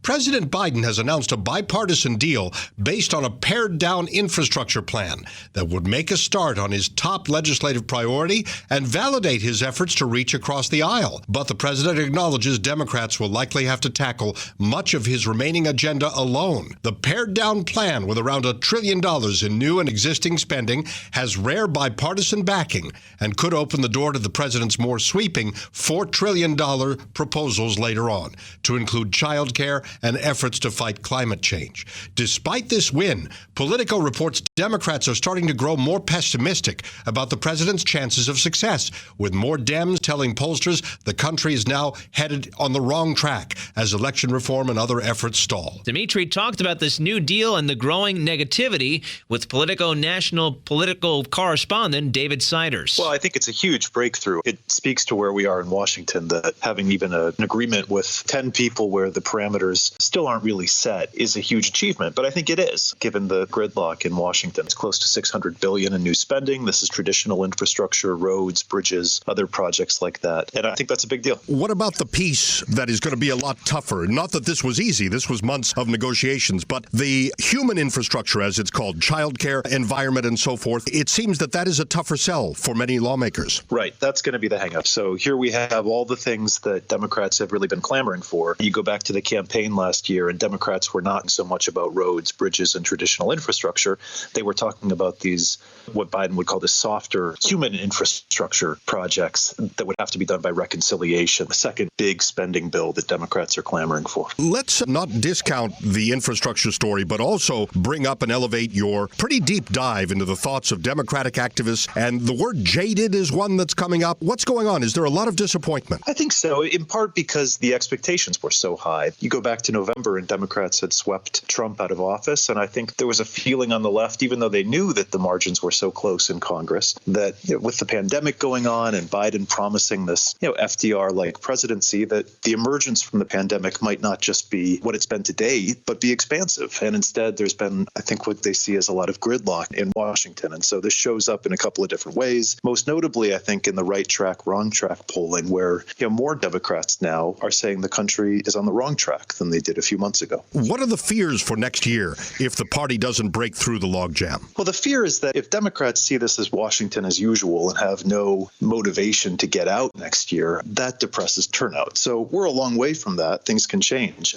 President Biden has announced a bipartisan deal based on a pared-down infrastructure plan that would make a start on his top legislative priority and validate his efforts to reach across the aisle. But the president acknowledges Democrats will likely have to tackle much of his remaining agenda alone. The pared-down plan, with around $1 trillion in new and existing spending, has rare bipartisan backing and could open the door to the president's more sweeping $4 trillion proposals later on, to include child care and efforts to fight climate change. Despite this win, Politico reports Democrats are starting to grow more pessimistic about the president's chances of success, with more Dems telling pollsters the country is now headed on the wrong track as election reform and other efforts stall. Dimitri talked about this new deal and the growing negativity with Politico national political correspondent David Siders. Well, I think it's a huge breakthrough. It speaks to where we are in Washington, that having even an agreement with 10 people where the parameters still aren't really set is a huge achievement. But I think it is, given the gridlock in Washington. It's close to $600 billion in new spending. This is traditional infrastructure, roads, bridges, other projects like that. And I think that's a big deal. What about the piece that is going to be a lot tougher? Not that this was easy. This was months of negotiations. But the human infrastructure, as it's called, childcare, environment, and so forth, it seems that that is a tougher sell for many lawmakers. Right. That's going to be the hang-up. So here we have all the things that Democrats have really been clamoring for. You go back to the campaign last year, and Democrats were not so much about roads, bridges, and traditional infrastructure. They were talking about these, what Biden would call the softer human infrastructure projects that would have to be done by reconciliation. The second big spending bill that Democrats are clamoring for. Let's not discount the infrastructure story, but also bring up and elevate your pretty deep dive into the thoughts of Democratic activists. And the word jaded is one that's coming up. What's going on? Is there a lot of disappointment? I think so, in part because the expectations were so high. You go back to November and Democrats had swept Trump out of office. And I think there was a feeling on the left, even though they knew that the margins were so close in Congress, that with the pandemic going on and Biden promising this FDR-like presidency, that the emergence from the pandemic might not just be what it's been today, but be expansive. And instead, there's been, I think, what they see as a lot of gridlock in Washington. And so this shows up in a couple of different ways. Most notably, I think, in the right track, wrong track polling, where more Democrats now are saying the country is on the wrong track than they did a few months ago. What are the fears for next year if the party doesn't break through the logjam? Well, the fear is that if Democrats see this as Washington as usual and have no motivation to get out next year, that depresses turnout. So we're a long way from that. Things can change.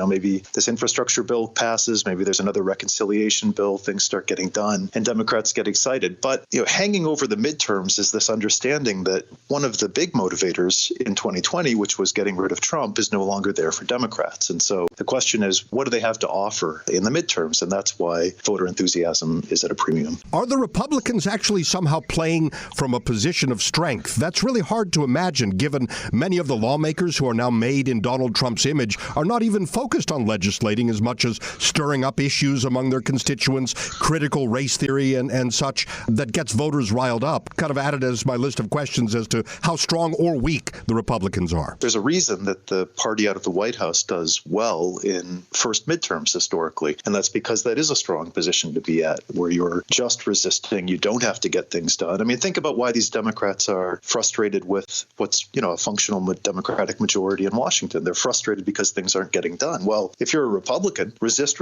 Maybe this infrastructure bill passes. Maybe there's another reconciliation bill. Things start getting done and Democrats get excited. But hanging over the midterms is this understanding that one of the big motivators in 2020, which was getting rid of Trump, is no longer there for Democrats. And so the question is, what do they have to offer in the midterms? And that's why voter enthusiasm is at a premium. Are the Republicans actually somehow playing from a position of strength? That's really hard to imagine, given many of the lawmakers who are now made in Donald Trump's image are not even focused on legislating as much as stirring up issues among their constituents, critical race theory and such, that gets voters riled up. Kind of added as my list of questions as to how strong or weak the Republicans are. There's a reason that the party out of the White House does well in first midterms historically, and that's because that is a strong position to be at, where you're just resisting. You don't have to get things done. I mean, think about why these Democrats are frustrated with what's, a functional Democratic majority in Washington. They're frustrated because things aren't getting done. Well, if you're a Republican, resist,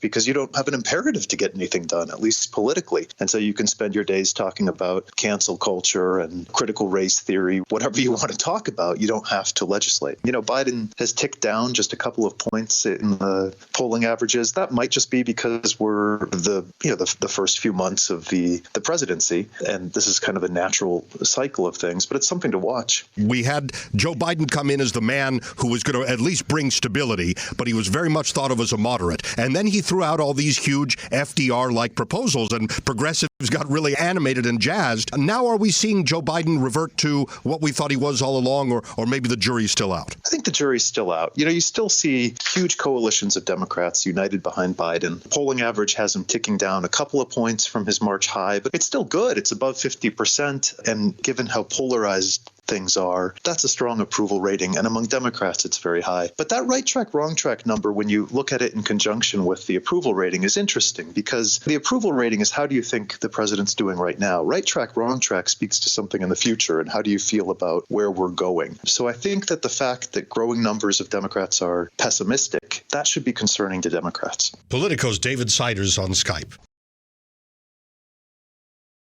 because you don't have an imperative to get anything done, at least politically. And so you can spend your days talking about cancel culture and critical race theory, whatever you want to talk about. You don't have to legislate. Biden has ticked down just a couple of points in the polling averages. That might just be because we're the first few months of the presidency, and this is kind of a natural cycle of things, but it's something to watch. We had Joe Biden come in as the man who was going to at least bring stability, but he was very much thought of as a moderate. And then he threw out all these huge FDR-like proposals, and progressives got really animated and jazzed. Now are we seeing Joe Biden revert to what we thought he was all along, or maybe the jury's still out? I think the jury's still out. You still see huge coalitions of Democrats united behind Biden. Polling average has him ticking down a couple of points from his March high, but it's still good. It's above 50%. And given how polarized things are, that's a strong approval rating. And among Democrats, it's very high. But that right track, wrong track number, when you look at it in conjunction with the approval rating, is interesting because the approval rating is how do you think the president's doing right now? Right track, wrong track speaks to something in the future and how do you feel about where we're going? So I think that the fact that growing numbers of Democrats are pessimistic, that should be concerning to Democrats. Politico's David Siders on Skype.